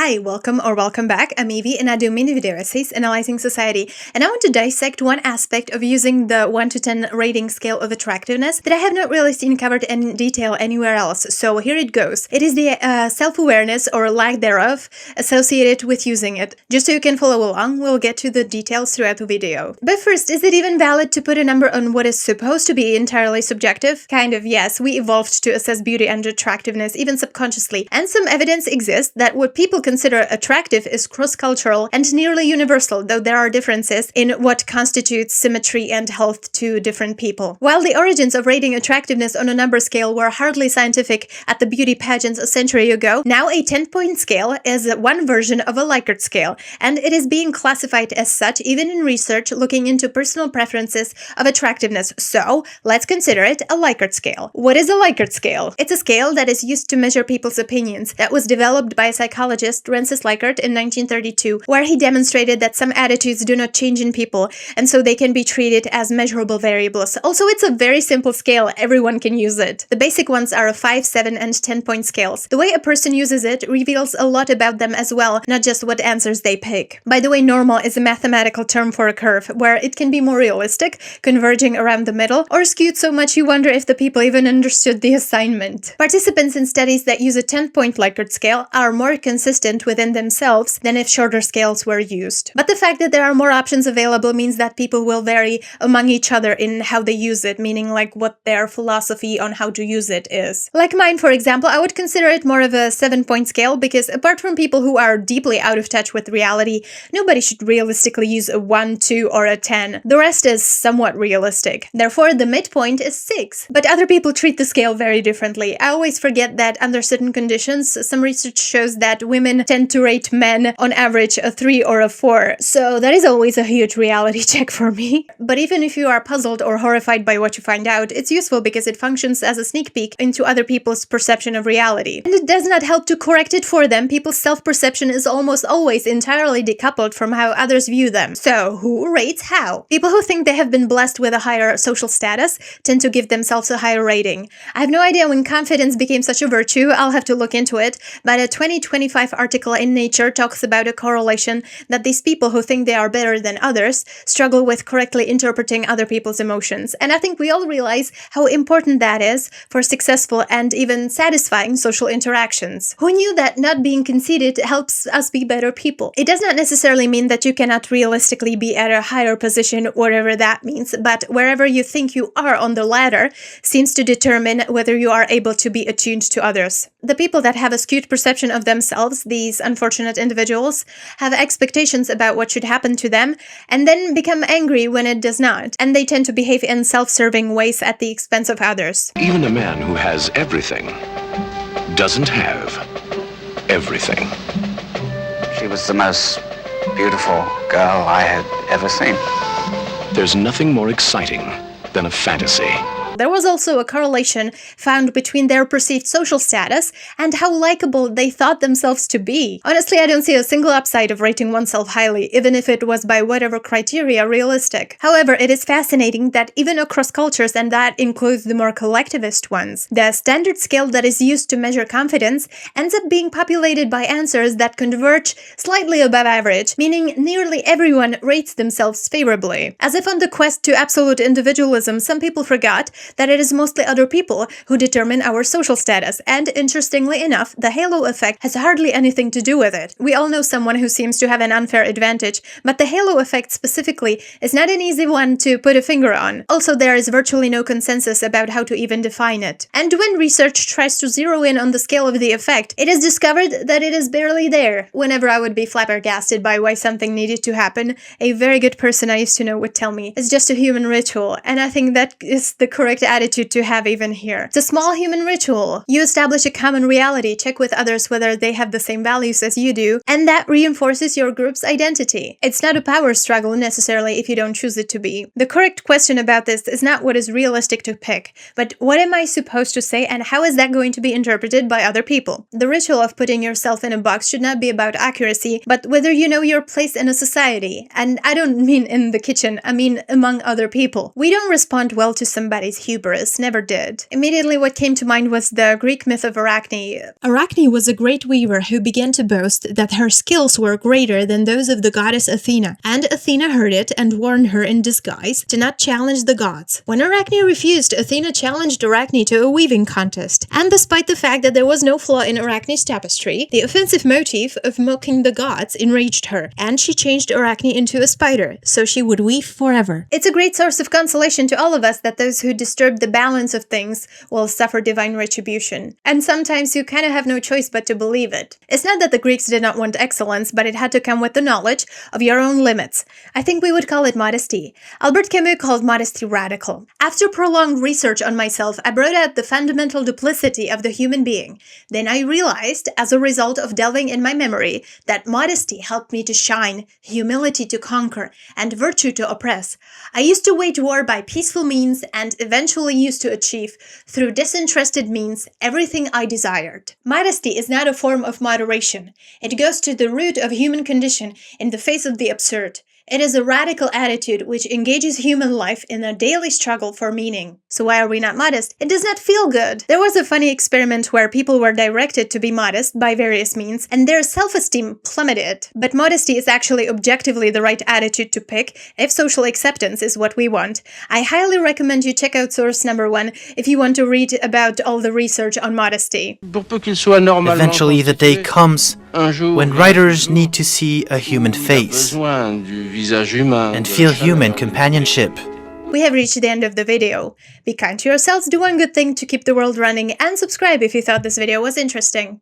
Hi, welcome back. I'm Evie and I do mini video essays analyzing society, and I want to dissect one aspect of using the 1 to 10 rating scale of attractiveness that I have not really seen covered in detail anywhere else. So here it goes. It is the self-awareness or lack thereof associated with using it. Just so you can follow along, we'll get to the details throughout the video. But first, is it even valid to put a number on what is supposed to be entirely subjective? Kind of, yes. We evolved to assess beauty and attractiveness even subconsciously, and some evidence exists that what people consider attractive is cross-cultural and nearly universal, though there are differences in what constitutes symmetry and health to different people. While the origins of rating attractiveness on a number scale were hardly scientific at the beauty pageants a century ago, now a 10-point scale is one version of a Likert scale, and it is being classified as such even in research looking into personal preferences of attractiveness. So, let's consider it a Likert scale. What is a Likert scale? It's a scale that is used to measure people's opinions, that was developed by a psychologist Likert in 1932, where he demonstrated that some attitudes do not change in people, and so they can be treated as measurable variables. Also, it's a very simple scale, everyone can use it. The basic ones are a 5, 7, and 10-point scales. The way a person uses it reveals a lot about them as well, not just what answers they pick. By the way, normal is a mathematical term for a curve, where it can be more realistic, converging around the middle, or skewed so much you wonder if the people even understood the assignment. Participants in studies that use a 10-point Likert scale are more consistent within themselves than if shorter scales were used. But the fact that there are more options available means that people will vary among each other in how they use it, meaning like what their philosophy on how to use it is. Like mine, for example, I would consider it more of a 7-point scale because apart from people who are deeply out of touch with reality, nobody should realistically use a 1, 2, or a 10. The rest is somewhat realistic. Therefore, the midpoint is 6. But other people treat the scale very differently. I always forget that under certain conditions, some research shows that women tend to rate men on average a 3 or a 4, so that is always a huge reality check for me. But even if you are puzzled or horrified by what you find out, it's useful because it functions as a sneak peek into other people's perception of reality. And it does not help to correct it for them. People's self-perception is almost always entirely decoupled from how others view them. So, who rates how? People who think they have been blessed with a higher social status tend to give themselves a higher rating. I have no idea when confidence became such a virtue, I'll have to look into it, but a 2025 article in Nature talks about a correlation that these people who think they are better than others struggle with correctly interpreting other people's emotions. And I think we all realize how important that is for successful and even satisfying social interactions. Who knew that not being conceited helps us be better people? It does not necessarily mean that you cannot realistically be at a higher position, whatever that means, but wherever you think you are on the ladder seems to determine whether you are able to be attuned to others. The people that have a skewed perception of themselves, these unfortunate individuals, have expectations about what should happen to them and then become angry when it does not, and they tend to behave in self-serving ways at the expense of others. Even a man who has everything doesn't have everything. She was the most beautiful girl I had ever seen. There's nothing more exciting than a fantasy. There was also a correlation found between their perceived social status and how likable they thought themselves to be. Honestly, I don't see a single upside of rating oneself highly, even if it was by whatever criteria realistic. However, it is fascinating that even across cultures, and that includes the more collectivist ones, the standard scale that is used to measure confidence ends up being populated by answers that converge slightly above average, meaning nearly everyone rates themselves favorably. As if on the quest to absolute individualism, some people forgot that it is mostly other people who determine our social status, and interestingly enough, the halo effect has hardly anything to do with it. We all know someone who seems to have an unfair advantage, but the halo effect specifically is not an easy one to put a finger on. Also, there is virtually no consensus about how to even define it. And when research tries to zero in on the scale of the effect, it is discovered that it is barely there. Whenever I would be flabbergasted by why something needed to happen, a very good person I used to know would tell me, it's just a human ritual, and I think that is the correct attitude to have even here. It's a small human ritual. You establish a common reality, check with others whether they have the same values as you do, and that reinforces your group's identity. It's not a power struggle necessarily if you don't choose it to be. The correct question about this is not what is realistic to pick, but what am I supposed to say and how is that going to be interpreted by other people? The ritual of putting yourself in a box should not be about accuracy, but whether you know your place in a society. And I don't mean in the kitchen, I mean among other people. We don't respond well to somebody's hubris, never did. Immediately what came to mind was the Greek myth of Arachne. Arachne was a great weaver who began to boast that her skills were greater than those of the goddess Athena, and Athena heard it and warned her in disguise to not challenge the gods. When Arachne refused, Athena challenged Arachne to a weaving contest, and despite the fact that there was no flaw in Arachne's tapestry, the offensive motive of mocking the gods enraged her, and she changed Arachne into a spider, so she would weave forever. It's a great source of consolation to all of us that those who disturb the balance of things will suffer divine retribution. And sometimes you kind of have no choice but to believe it. It's not that the Greeks did not want excellence, but it had to come with the knowledge of your own limits. I think we would call it modesty. Albert Camus called modesty radical. After prolonged research on myself, I brought out the fundamental duplicity of the human being. Then I realized, as a result of delving in my memory, that modesty helped me to shine, humility to conquer, and virtue to oppress. I used to wage war by peaceful means and eventually used to achieve, through disinterested means, everything I desired. Modesty is not a form of moderation. It goes to the root of human condition in the face of the absurd. It is a radical attitude which engages human life in a daily struggle for meaning. So why are we not modest? It does not feel good. There was a funny experiment where people were directed to be modest by various means, and their self-esteem plummeted. But modesty is actually objectively the right attitude to pick if social acceptance is what we want. I highly recommend you check out source number 1 if you want to read about all the research on modesty. Eventually the day comes when writers need to see a human face and feel human companionship. We have reached the end of the video. Be kind to yourselves, do one good thing to keep the world running, and subscribe if you thought this video was interesting.